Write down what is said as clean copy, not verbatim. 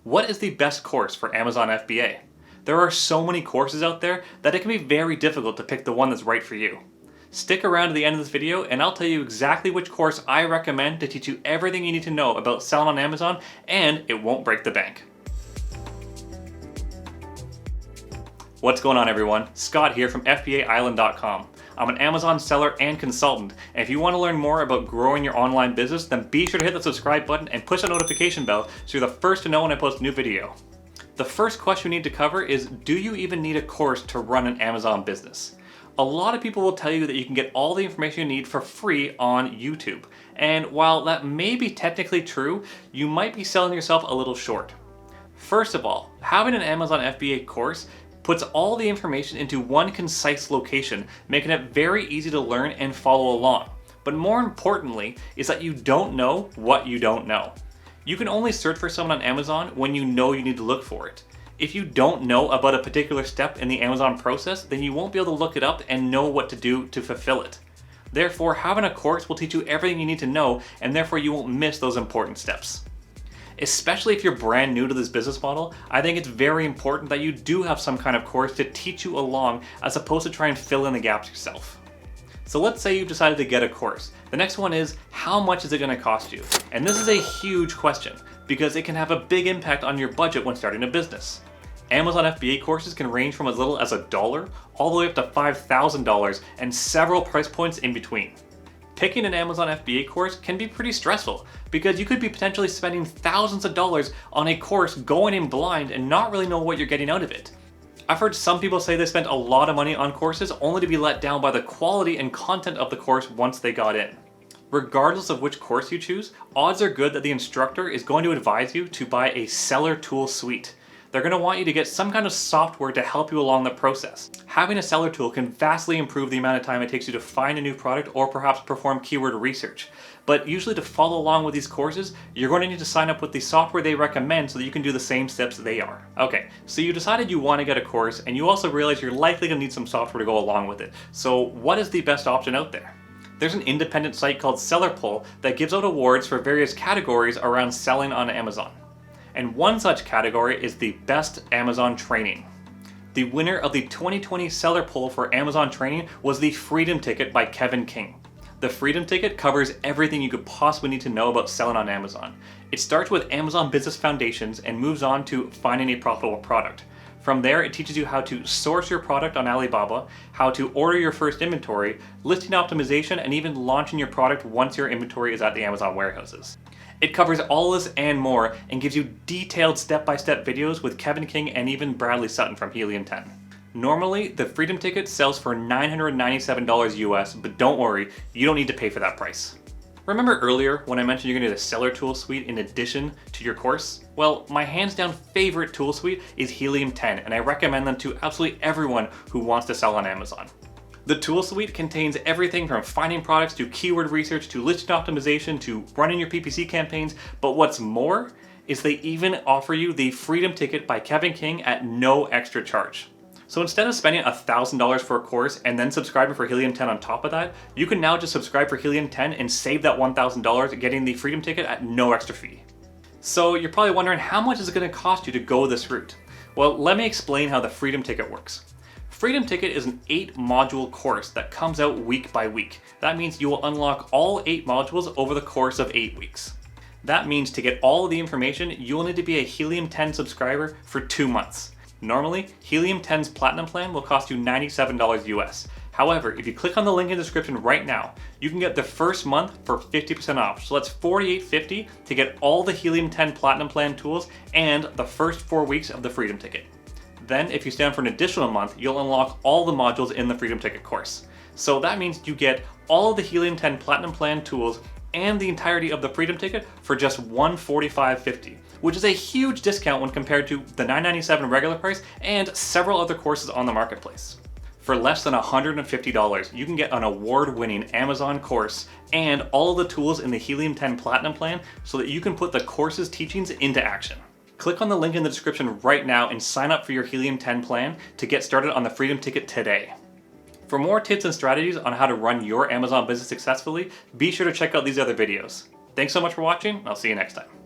What is the best course for Amazon FBA? There are so many courses out there that it can be very difficult to pick the one that's right for you. Stick around to the end of this video and I'll tell you exactly which course I recommend to teach you everything you need to know about selling on Amazon, and it won't break the bank. What's going on, everyone? Scott here from FBAisland.com. I'm an Amazon seller and consultant, and if you want to learn more about growing your online business, then be sure to hit the subscribe button and push the notification bell so you're the first to know when I post a new video. The first question we need to cover is, do you even need a course to run an Amazon business? A lot of people will tell you that you can get all the information you need for free on YouTube. And while that may be technically true, you might be selling yourself a little short. First of all, having an Amazon FBA course puts all the information into one concise location, making it very easy to learn and follow along. But more importantly is that you don't know what you don't know. You can only search for someone on Amazon when you know you need to look for it. If you don't know about a particular step in the Amazon process, then you won't be able to look it up and know what to do to fulfill it. Therefore, having a course will teach you everything you need to know, and therefore you won't miss those important steps. Especially if you're brand new to this business model, I think it's very important that you do have some kind of course to teach you along, as opposed to try and fill in the gaps yourself. So let's say you've decided to get a course. The next one is, how much is it going to cost you? And this is a huge question, because it can have a big impact on your budget when starting a business. Amazon FBA courses can range from as little as $1 all the way up to $5,000, and several price points in between. Picking an Amazon FBA course can be pretty stressful, because you could be potentially spending thousands of dollars on a course going in blind and not really know what you're getting out of it. I've heard some people say they spent a lot of money on courses only to be let down by the quality and content of the course once they got in. Regardless of which course you choose, odds are good that the instructor is going to advise you to buy a seller tool suite. They're going to want you to get some kind of software to help you along the process. Having a seller tool can vastly improve the amount of time it takes you to find a new product or perhaps perform keyword research. But usually, to follow along with these courses, you're going to need to sign up with the software they recommend so that you can do the same steps they are. Okay, so you decided you want to get a course, and you also realize you're likely going to need some software to go along with it. So what is the best option out there? There's an independent site called SellerPull that gives out awards for various categories around selling on Amazon. And one such category is the Best Amazon Training. The winner of the 2020 SellerPull for Amazon Training was the Freedom Ticket by Kevin King. The Freedom Ticket covers everything you could possibly need to know about selling on Amazon. It starts with Amazon Business Foundations and moves on to finding a profitable product. From there, it teaches you how to source your product on Alibaba, how to order your first inventory, listing optimization, and even launching your product once your inventory is at the Amazon warehouses. It covers all this and more, and gives you detailed step-by-step videos with Kevin King and even Bradley Sutton from Helium 10. Normally, the Freedom Ticket sells for $997 US, but don't worry, you don't need to pay for that price. Remember earlier when I mentioned you're going to need a seller tool suite in addition to your course? Well, my hands down favorite tool suite is Helium 10, and I recommend them to absolutely everyone who wants to sell on Amazon. The tool suite contains everything from finding products to keyword research to listing optimization to running your PPC campaigns, but what's more is they even offer you the Freedom Ticket by Kevin King at no extra charge. So instead of spending $1,000 for a course and then subscribing for Helium 10 on top of that, you can now just subscribe for Helium 10 and save that $1,000 getting the Freedom Ticket at no extra fee. So you're probably wondering, how much is it going to cost you to go this route? Well, let me explain how the Freedom Ticket works. Freedom Ticket is an 8-module course that comes out week by week. That means you will unlock all 8 modules over the course of 8 weeks. That means to get all of the information, you will need to be a Helium 10 subscriber for 2 months. Normally, Helium 10's Platinum plan will cost you $97 US. However, if you click on the link in the description right now, you can get the first month for 50% off. So that's $48.50 to get all the Helium 10 Platinum plan tools and the first 4 weeks of the Freedom Ticket. Then, if you stay on for an additional month, you'll unlock all the modules in the Freedom Ticket course. So that means you get all of the Helium 10 Platinum Plan tools and the entirety of the Freedom Ticket for just $145.50, which is a huge discount when compared to the $997 regular price and several other courses on the marketplace. For less than $150, you can get an award-winning Amazon course and all of the tools in the Helium 10 Platinum Plan so that you can put the course's teachings into action. Click on the link in the description right now and sign up for your Helium 10 plan to get started on the Freedom Ticket today. For more tips and strategies on how to run your Amazon business successfully, be sure to check out these other videos. Thanks so much for watching, I'll see you next time.